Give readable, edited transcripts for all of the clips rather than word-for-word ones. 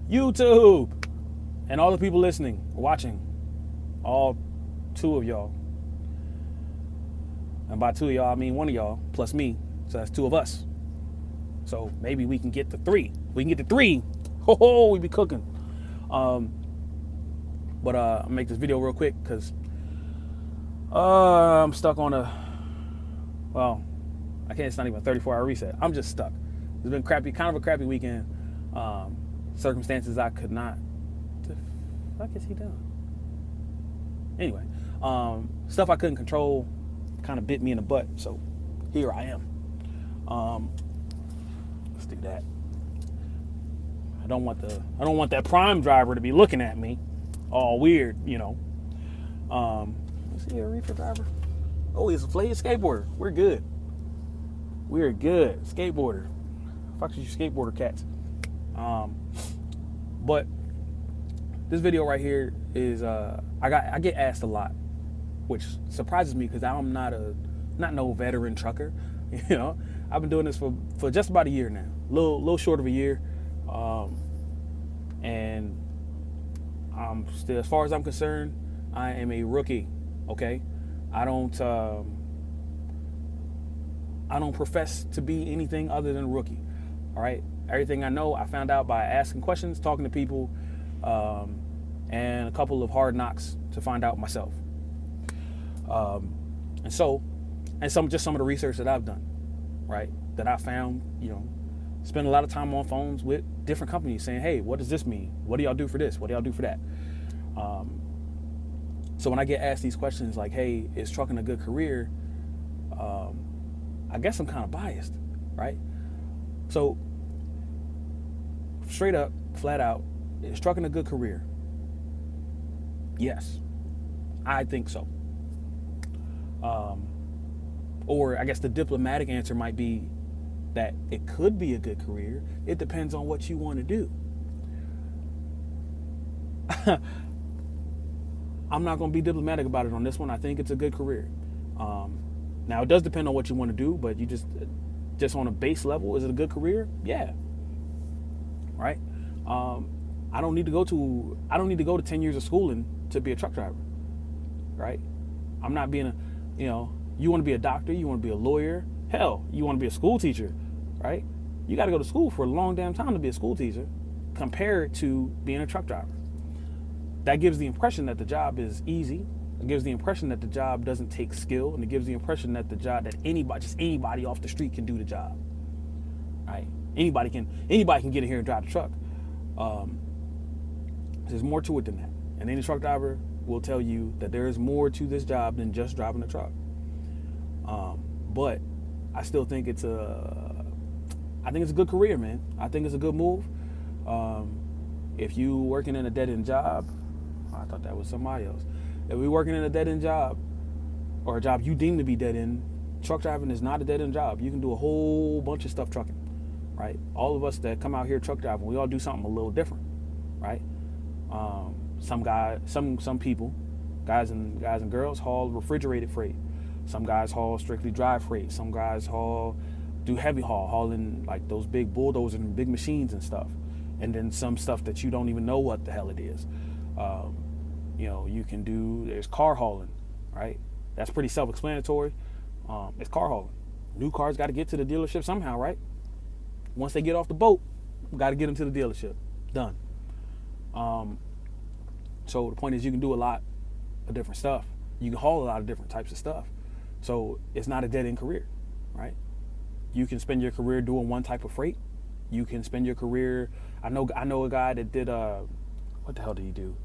YouTube, and all the people listening, watching, all two of y'all. And by two of y'all, I mean one of y'all plus me. So that's two of us. So maybe we can get to three. We can get to three. Ho, we be cooking. But I'll make this video real quick because I'm stuck on well, I can't, it's not even a 34-hour reset. I'm just stuck. It's been kind of a crappy weekend. Circumstances I could not, the fuck is he doing? Anyway, stuff I couldn't control kind of bit me in the butt. So here I am. Let's do that. I don't want that Prime driver to be looking at me all weird, you know. Is he a reefer driver? Oh, he's a skateboarder. We're good. We're good. Skateboarder. Fuck you skateboarder cats. But this video right here is I get asked a lot, which surprises me because I'm not no veteran trucker. You know, I've been doing this for just about a year now, little short of a year, and I'm still, as far as I'm concerned, I am a rookie. Okay, I don't profess to be anything other than a rookie. All right, everything I know, I found out by asking questions, talking to people, and a couple of hard knocks to find out myself. And some of the research that I've done, right, that I found, you know, spend a lot of time on phones with different companies saying, hey, what does this mean? What do y'all do for this? What do y'all do for that? So when I get asked these questions like, hey, is trucking a good career? I guess I'm kind of biased, right? So straight up, flat out, is trucking a good career? Yes, I think so. Or I guess the diplomatic answer might be that it could be a good career. It depends on what you want to do. I'm not going to be diplomatic about it on this one. I think it's a good career. Now, it does depend on what you want to do, but you just on a base level, is it a good career? Yeah. Right? I don't need to go to 10 years of schooling to be a truck driver. Right? I'm not being you want to be a doctor, you want to be a lawyer, hell, you want to be a school teacher, right? You got to go to school for a long damn time to be a school teacher compared to being a truck driver. That gives the impression that the job is easy. It gives the impression that the job doesn't take skill, and it gives the impression that anybody off the street can do the job, right? Anybody can get in here and drive the truck. There's more to it than that, and any truck driver will tell you that there is more to this job than just driving a truck. But I still think it's a good career, man. I think it's a good move. If you working in a dead-end job, I thought that was somebody else. If you're working in a dead-end job, or a job you deem to be dead-end, truck driving is not a dead-end job. You can do a whole bunch of stuff trucking, right? All of us that come out here truck driving, we all do something a little different, right? Some people, guys and girls, haul refrigerated freight. Some guys haul strictly dry freight. Some guys do heavy hauling like those big bulldozers and big machines and stuff. And then some stuff that you don't even know what the hell it is. You can do, there's car hauling, right? That's pretty self-explanatory. It's car hauling. New cars got to get to the dealership somehow, right? Once they get off the boat, got to get them to the dealership. Done. So the point is, you can do a lot of different stuff. You can haul a lot of different types of stuff. So it's not a dead-end career, right? You can spend your career doing one type of freight. You can spend your career. I know a guy that did what the hell did he do?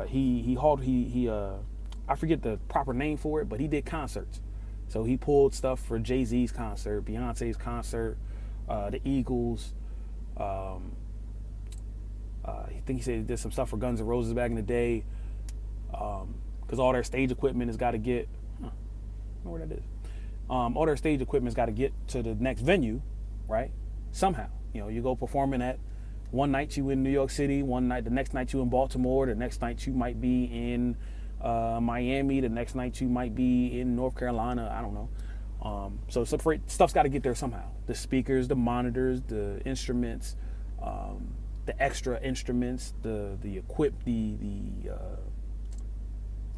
He hauled I forget the proper name for it, but he did concerts. So he pulled stuff for Jay-Z's concert, Beyonce's concert, the Eagles. I think he said he did some stuff for Guns N' Roses back in the day. Because all their stage equipment has got to get. I don't know where that is. All their stage equipment's got to get to the next venue, right? Somehow, you go performing at one night you in New York City, the next night you in Baltimore, the next night you might be in Miami, the next night you might be in North Carolina. I don't know. So stuff's got to get there somehow. The speakers, the monitors, the instruments, the extra instruments, the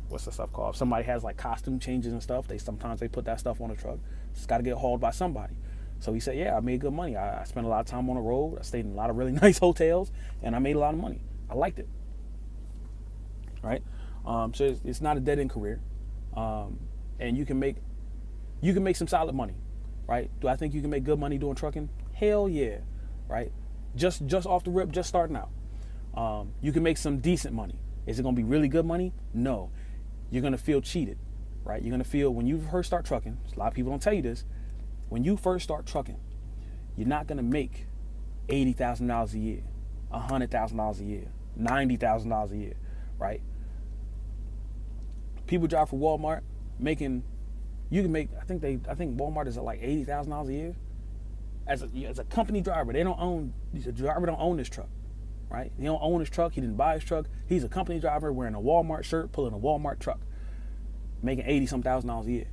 what's the stuff called? If somebody has like costume changes and stuff, sometimes they put that stuff on the truck. It's got to get hauled by somebody. So he said, yeah, I made good money. I spent a lot of time on the road. I stayed in a lot of really nice hotels, and I made a lot of money. I liked it. Right? So it's not a dead end career, and you can make some solid money. Right? Do I think you can make good money doing trucking? Hell yeah. Right? Just off the rip, just starting out. You can make some decent money. Is it going to be really good money? No. You're going to feel cheated. Right? You're going to feel, when you first start trucking, a lot of people don't tell you this, when you first start trucking, you're not going to make $80,000 a year, $100,000 a year, $90,000 a year, right? People drive for Walmart you can make, I think Walmart is at like $80,000 a year. As a company driver, the driver don't own this truck, right? He don't own his truck, he didn't buy his truck. He's a company driver wearing a Walmart shirt, pulling a Walmart truck, making $80,000 a year.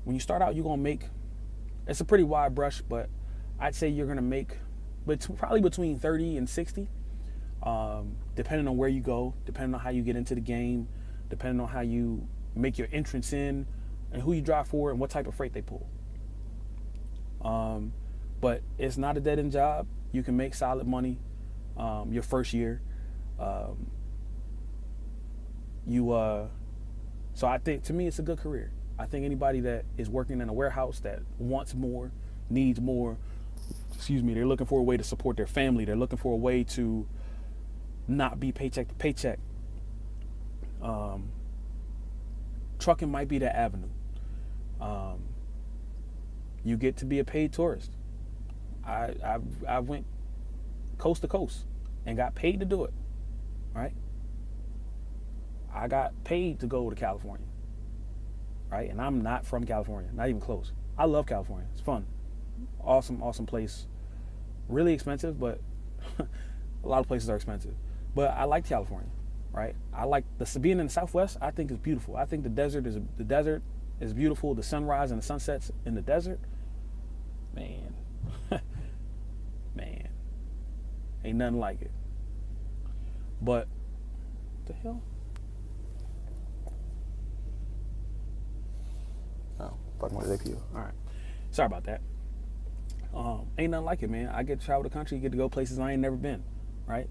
When you start out, you're going to make, it's a pretty wide brush, but I'd say you're going to make probably between 30 and 60, depending on where you go, depending on how you get into the game, depending on how you make your entrance in, and who you drive for, and what type of freight they pull. But it's not a dead-end job. You can make solid money your first year. So I think, to me, it's a good career. I think anybody that is working in a warehouse that wants more, needs more, they're looking for a way to support their family. They're looking for a way to not be paycheck to paycheck. Trucking might be that avenue. You get to be a paid tourist. I went coast to coast and got paid to do it, right? I got paid to go to California, right? And I'm not from California, not even close. I love California. It's fun. Awesome place. Really expensive, but a lot of places are expensive. But I like California, right? I like being in the Southwest. I think it's beautiful. I think the desert is beautiful. The sunrise and the sunsets in the desert, man, ain't nothing like it. But what the hell? Oh, fucking with APU. All right, sorry about that. Ain't nothing like it, man. I get to travel the country, get to go places I ain't never been, right?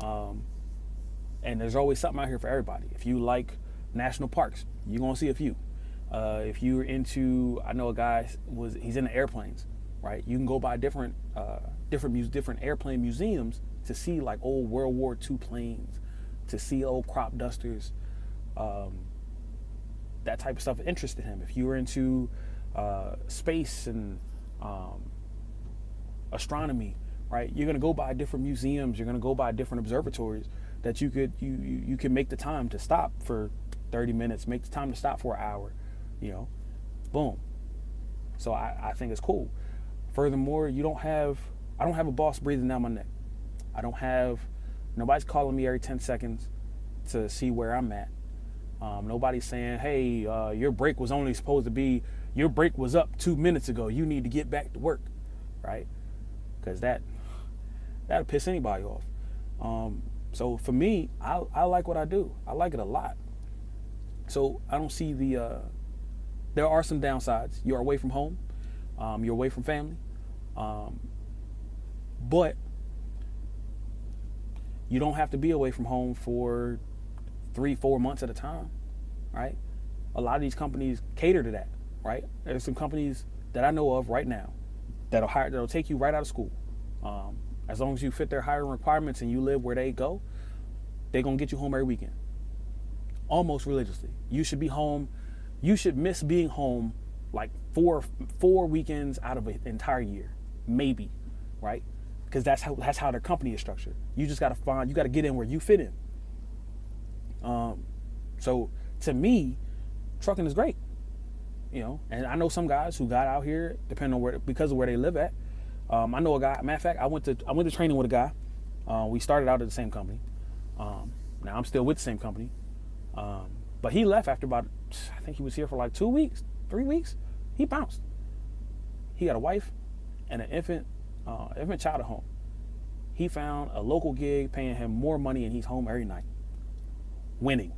And there's always something out here for everybody. If you like national parks, you're gonna see a few. If you're into, I know a guy he's into airplanes, right? You can go by different airplane museums to see like old World War II planes, to see old crop dusters. That type of stuff interested him. If you were into space and astronomy, right? You're gonna go by different museums. You're gonna go by different observatories that you can make the time to stop for 30 minutes, make the time to stop for an hour, boom. So I think it's cool. Furthermore, I don't have a boss breathing down my neck. Nobody's calling me every 10 seconds to see where I'm at. Nobody's saying, hey, your break was up 2 minutes ago. You need to get back to work, right? Because that'll piss anybody off. So for me, I like what I do. I like it a lot. So I don't see there are some downsides. You're away from home. You're away from family. But you don't have to be away from home for 3-4 months at a time, right? A lot of these companies cater to that, right? There's some companies that I know of right now that'll take you right out of school. As long as you fit their hiring requirements and you live where they go, they're gonna get you home every weekend, almost religiously. You should be home. You should miss being home like four weekends out of an entire year, maybe, right? Because that's how their company is structured. You just gotta get in where you fit in. So to me, trucking is great, and I know some guys who got out here because of where they live at. I know a guy, matter of fact, I went to training with a guy. We started out at the same company. Now I'm still with the same company. But he left after about, I think he was here for like 2 weeks, 3 weeks. He bounced. He got a wife and an infant child at home. He found a local gig paying him more money, and he's home every night, winning.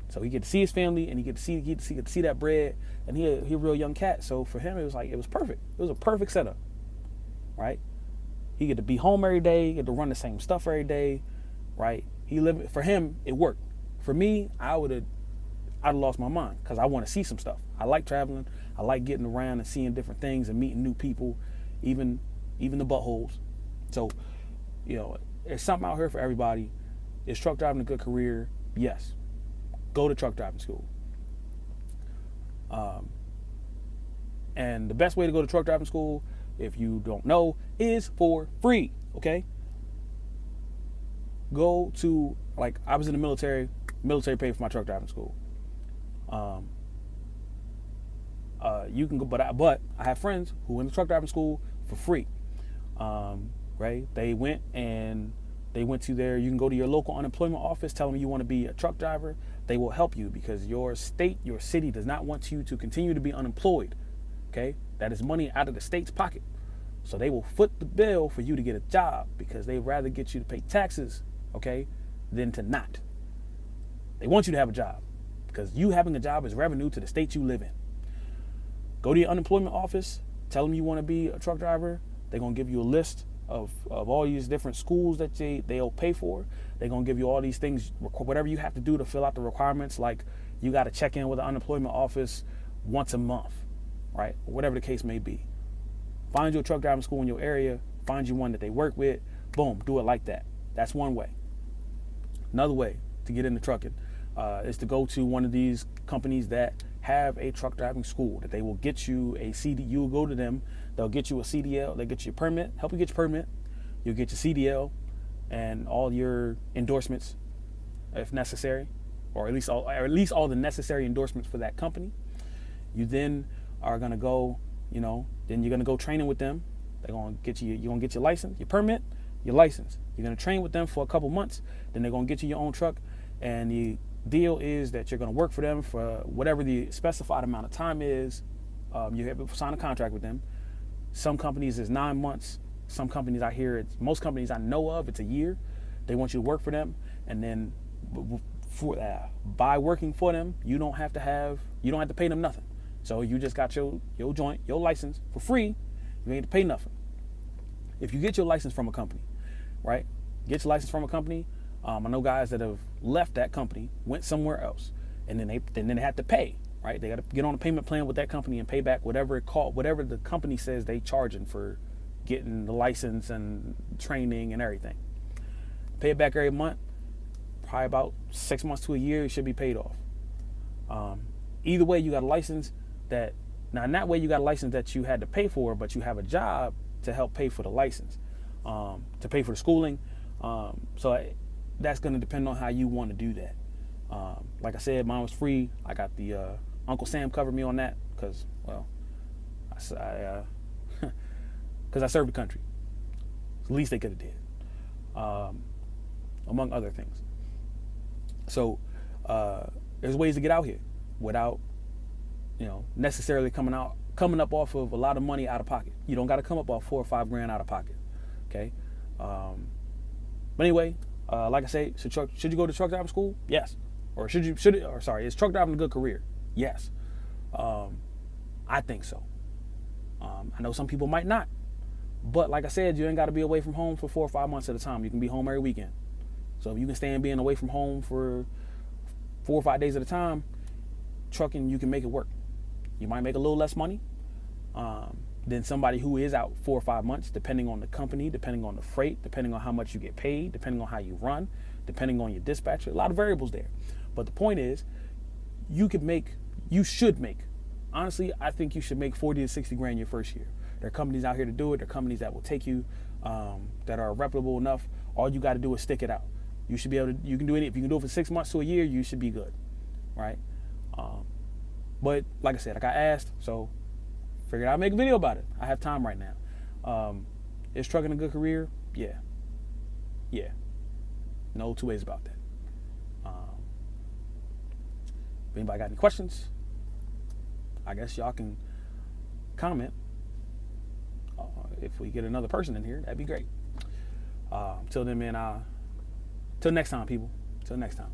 So he get to see his family, and he get to see that bread, and he a real young cat. So for him, it was perfect. It was a perfect setup, right? He get to be home every day, get to run the same stuff every day, right? For him, it worked. For me, I'd have lost my mind because I want to see some stuff. I like traveling. I like getting around and seeing different things and meeting new people, even the buttholes. So, there's something out here for everybody. Is truck driving a good career? Yes. Go to truck driving school. And the best way to go to truck driving school, if you don't know, is for free, okay? Go to, I was in the military paid for my truck driving school. You can go, but I have friends who went to truck driving school for free, right? They went to you can go to your local unemployment office, tell them you want to be a truck driver. They will help you because your state, your city does not want you to continue to be unemployed, okay? That is money out of the state's pocket. So they will foot the bill for you to get a job because they'd rather get you to pay taxes, okay, than to not. They want you to have a job because you having a job is revenue to the state you live in. Go to your unemployment office, tell them you want to be a truck driver. They're going to give you a list of all these different schools that they'll pay for. They're going to give you all these things, whatever you have to do to fill out the requirements, like you got to check in with the unemployment office once a month, right? Whatever the case may be. Find you a truck driving school in your area, find you one that they work with, boom, do it like that. That's one way. Another way to get into trucking is to go to one of these companies that have a truck driving school, that they will get you a CD. You'll go to them, they'll get you a CDL, they'll get you a permit, help you get your permit, you'll get your CDL and all your endorsements if necessary, or at least all the necessary endorsements for that company. You then are gonna go, then you're gonna go training with them. You're gonna get your license, your permit, your license. You're gonna train with them for a couple months, then they're gonna get you your own truck, and the deal is that you're gonna work for them for whatever the specified amount of time is. You have to sign a contract with them. Some companies is 9 months. Some companies most companies I know of, it's a year. They want you to work for them, and then by working for them, you don't have to pay them nothing. So you just got your joint, your license for free. You ain't to pay nothing. If you get your license from a company, right? Get your license from a company. I know guys that have left that company, went somewhere else, and then they had to pay, right? They got to get on a payment plan with that company and pay back whatever the company says they charging for getting the license and training and everything. Pay it back every month. Probably about 6 months to a year, it should be paid off. Either way, you got a license in that way you got a license that you had to pay for, but you have a job to help pay for the license, to pay for the schooling. So that's going to depend on how you want to do that. Like I said, mine was free. I got the Uncle Sam covered me on that because, I served the country. It's the least they could have did, among other things. So there's ways to get out here without, necessarily coming up off of a lot of money out of pocket. You don't got to come up off $4 or $5 grand out of pocket. Okay. But anyway, like I say, should you go to truck driving school? Yes. Or is truck driving a good career? Yes. I think so. I know some people might not, but like I said, you ain't got to be away from home for 4 or 5 months at a time. You can be home every weekend. So if you can stand being away from home for 4 or 5 days at a time, trucking, you can make it work. You might make a little less money than somebody who is out 4 or 5 months, depending on the company, depending on the freight, depending on how much you get paid, depending on how you run, depending on your dispatcher. A lot of variables there. But the point is, you should make, honestly, I think you should make 40 to 60 grand your first year. There are companies out here to do it. There are companies that will take you, that are reputable enough. All you got to do is stick it out. You should be able to, you can do it. If you can do it for 6 months to a year, you should be good, right? But like I said, I got asked, so figured I'd make a video about it. I have time right now. Is trucking a good career? Yeah. No two ways about that. If anybody got any questions, I guess y'all can comment. If we get another person in here, that'd be great. Till then, man, till next time, people. Till next time.